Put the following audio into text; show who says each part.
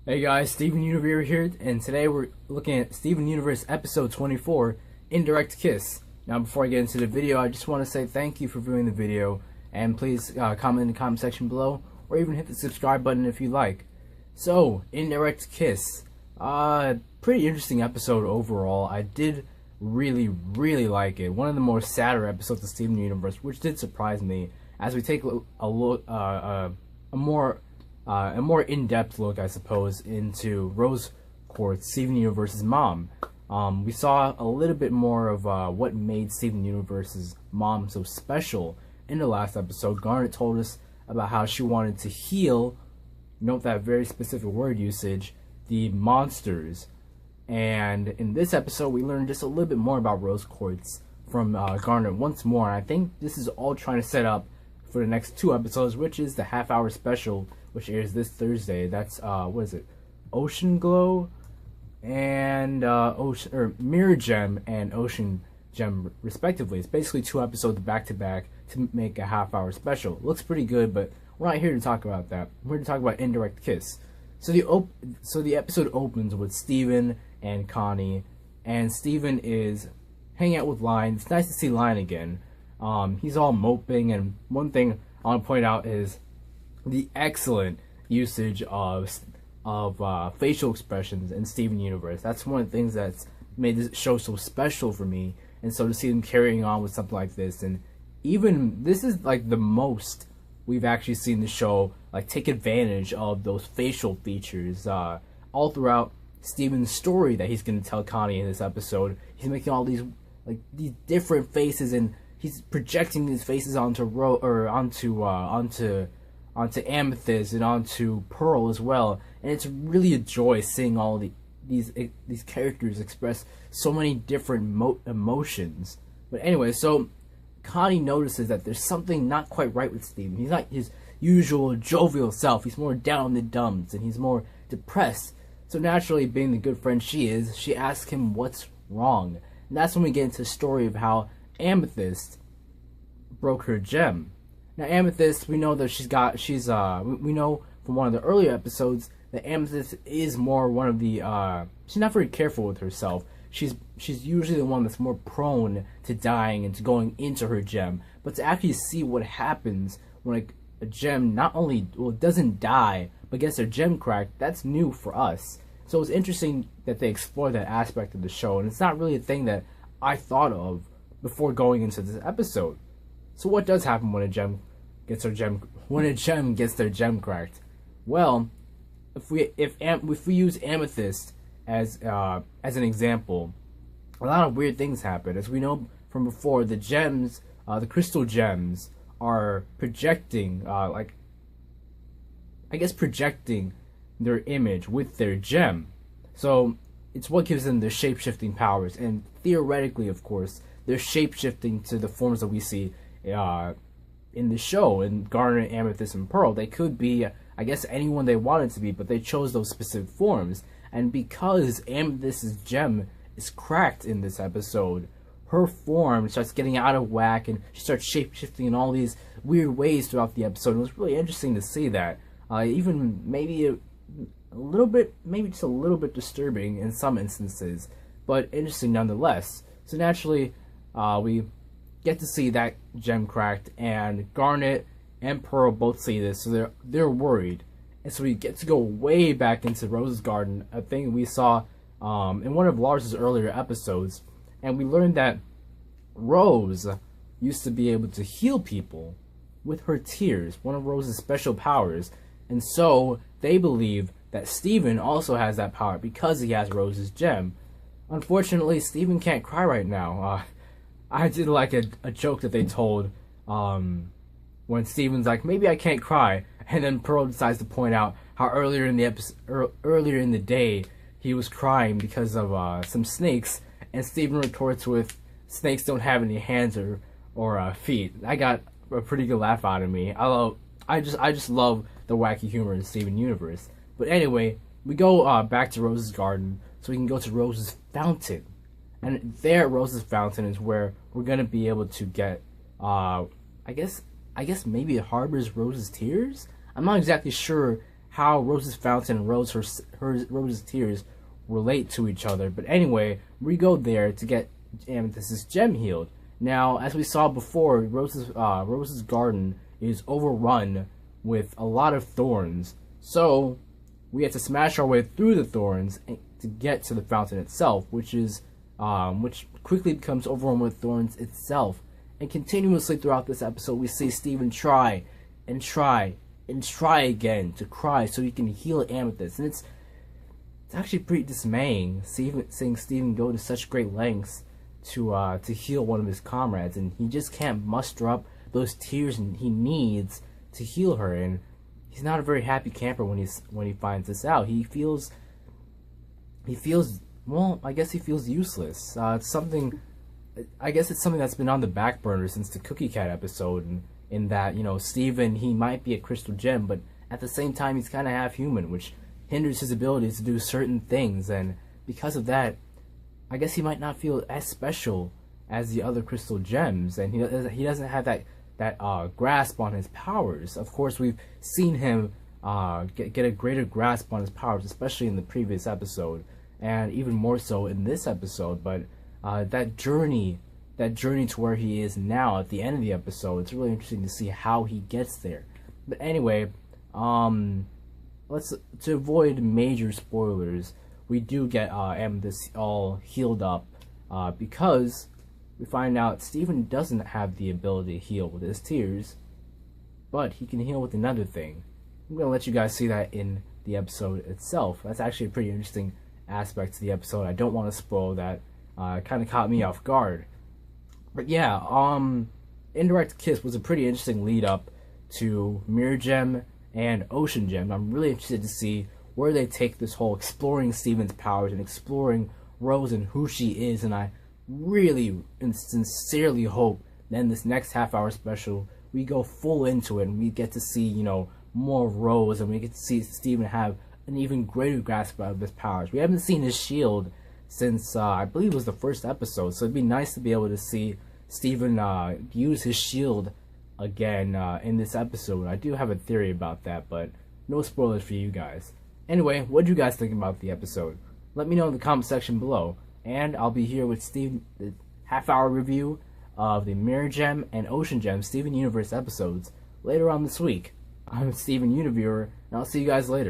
Speaker 1: Hey guys, Steven Universe here, and today we're looking at Steven Universe episode 24, Indirect Kiss. Now before I get into the video, I just want to say thank you for viewing the video, and please comment in the comment section below, or even hit the subscribe button if you like. So, Indirect Kiss. Pretty interesting episode overall. I did really like it. One of the more sadder episodes of Steven Universe, which did surprise me, as we take a more in-depth look, I suppose, into Rose Quartz, Steven Universe's mom. We saw a little bit more of what made Steven Universe's mom so special in the last episode. Garnet told us about how she wanted to heal, note that very specific word usage, the monsters. And in this episode, we learned just a little bit more about Rose Quartz from Garnet once more. And I think this is all trying to set up for the next two episodes, which is the half-hour special, which airs this Thursday. That's what is it? Ocean Glow and Mirror Gem and Ocean Gem respectively. It's basically two episodes back to back to make a half-hour special. It looks pretty good, but we're not here to talk about that. We're here to talk about Indirect Kiss. So the episode opens with Steven and Connie, and Steven is hanging out with Lion. It's nice to see Lion again. He's all moping, and one thing I want to point out is the excellent usage of facial expressions in Steven Universe. That's one of the things that's made this show so special for me, and so to see them carrying on with something like this, and even this is like the most we've actually seen the show like take advantage of those facial features all throughout Steven's story that he's going to tell Connie in this episode. He's making all these different faces, and he's projecting these faces onto Amethyst and onto Pearl as well, and it's really a joy seeing all these characters express so many different emotions. But anyway, so Connie notices that there's something not quite right with Steven. He's not his usual jovial self. He's more down in the dumps, and he's more depressed. So naturally, being the good friend she is, she asks him what's wrong. And that's when we get into the story of how Amethyst broke her gem. Now Amethyst, we know that we know from one of the earlier episodes that Amethyst is more one of the she's not very careful with herself. She's usually the one that's more prone to dying and to going into her gem. But to actually see what happens when a gem not only doesn't die but gets their gem cracked, that's new for us. So it's interesting that they explore that aspect of the show, and it's not really a thing that I thought of before going into this episode. So what does happen when a gem gets their gem cracked? Well, if we use Amethyst as an example, a lot of weird things happen. As we know from before, the gems, the crystal gems, are projecting, projecting their image with their gem. So it's what gives them their shape-shifting powers, and theoretically, of course, they're shape-shifting to the forms that we see in the show. In Garnet, Amethyst, and Pearl, they could be, I guess, anyone they wanted to be, but they chose those specific forms. And because Amethyst's gem is cracked in this episode, her form starts getting out of whack, and she starts shape-shifting in all these weird ways throughout the episode. It was really interesting to see that. Even maybe just a little bit disturbing in some instances, but interesting nonetheless. So naturally, we get to see that gem cracked, and Garnet and Pearl both see this, so they're worried. And so we get to go way back into Rose's Garden, a thing we saw in one of Lars's earlier episodes, and we learned that Rose used to be able to heal people with her tears, one of Rose's special powers, and so they believe that Steven also has that power because he has Rose's gem. Unfortunately, Steven can't cry right now. I did like a joke that they told when Steven's like, maybe I can't cry, and then Pearl decides to point out how earlier in the day he was crying because of some snakes, and Steven retorts with, snakes don't have any hands or feet. I got a pretty good laugh out of me. I just love the wacky humor in Steven Universe. But anyway, we go back to Rose's Garden so we can go to Rose's Fountain. And there at Rose's Fountain is where we're going to be able to get, I guess maybe it harbors Rose's tears? I'm not exactly sure how Rose's fountain and Rose's tears relate to each other. But anyway, we go there to get Amethyst's gem healed. Now, as we saw before, Rose's garden is overrun with a lot of thorns, so we have to smash our way through the thorns to get to the fountain itself, which quickly becomes overrun with thorns itself. And continuously throughout this episode, we see Steven try and try and try again to cry so he can heal Amethyst, and it's actually pretty dismaying seeing Steven go to such great lengths to heal one of his comrades, and he just can't muster up those tears he needs to heal her. And he's not a very happy camper when he finds this out. He feels well, I guess he feels useless. I guess it's something that's been on the back burner since the Cookie Cat episode, in that, you know, Steven, he might be a crystal gem, but at the same time he's kind of half human, which hinders his ability to do certain things, and because of that, I guess he might not feel as special as the other crystal gems, and he doesn't have that grasp on his powers. Of course, we've seen him get a greater grasp on his powers, especially in the previous episode, and even more so in this episode. But that journey to where he is now at the end of the episode, it's really interesting to see how he gets there. But anyway, to avoid major spoilers, we do get Amethyst all healed up, because we find out Steven doesn't have the ability to heal with his tears, but he can heal with another thing. I'm going to let you guys see that in the episode itself. That's actually a pretty interesting aspect to the episode. I don't want to spoil that. It kind of caught me off guard. But yeah, Indirect Kiss was a pretty interesting lead up to Mirror Gem and Ocean Gem. I'm really interested to see where they take this whole exploring Steven's powers and exploring Rose and who she is, and I really and sincerely hope that in this next half-hour special we go full into it and we get to see, you know, more Rose, and we get to see Steven have an even greater grasp of his powers. We haven't seen his shield since I believe it was the first episode, so it'd be nice to be able to see Steven use his shield again in this episode. I do have a theory about that, but no spoilers for you guys. Anyway, what do you guys think about the episode? Let me know in the comment section below, and I'll be here with the half-hour review of the Mirror Gem and Ocean Gem Steven Universe episodes later on this week. I'm Steven Univiewer, and I'll see you guys later.